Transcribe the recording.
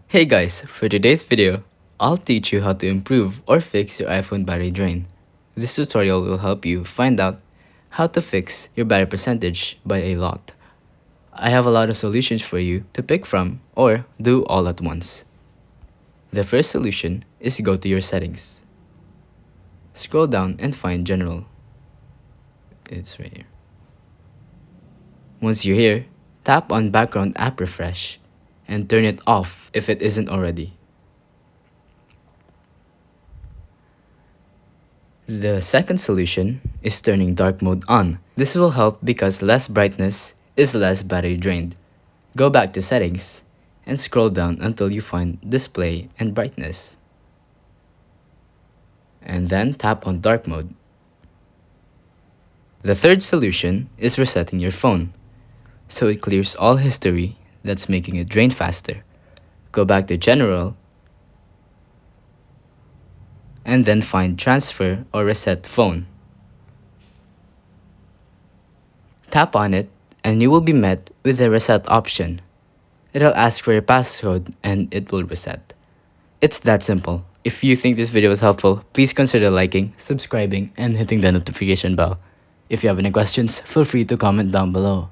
Hey guys, for today's video, I'll teach you how to improve or fix your iPhone battery drain. This tutorial will help you find out how to fix your battery percentage by a lot. I have a lot of solutions for you to pick from or do all at once. The first solution is go to your settings. Scroll down and find General. It's right here. Once you're here, tap on Background App Refresh and turn it off if it isn't already. The second solution is turning dark mode on. This will help because less brightness is less battery drained. Go back to settings and scroll down until you find display and brightness. And then tap on dark mode. The third solution is resetting your phone, so it clears all history that's making it drain faster. Go back to general and then find transfer or reset phone. Tap on it and you will be met with the reset option. It'll ask for your passcode and it will reset. It's that simple. If you think this video was helpful, please consider liking, subscribing, and hitting the notification bell. If you have any questions, feel free to comment down below.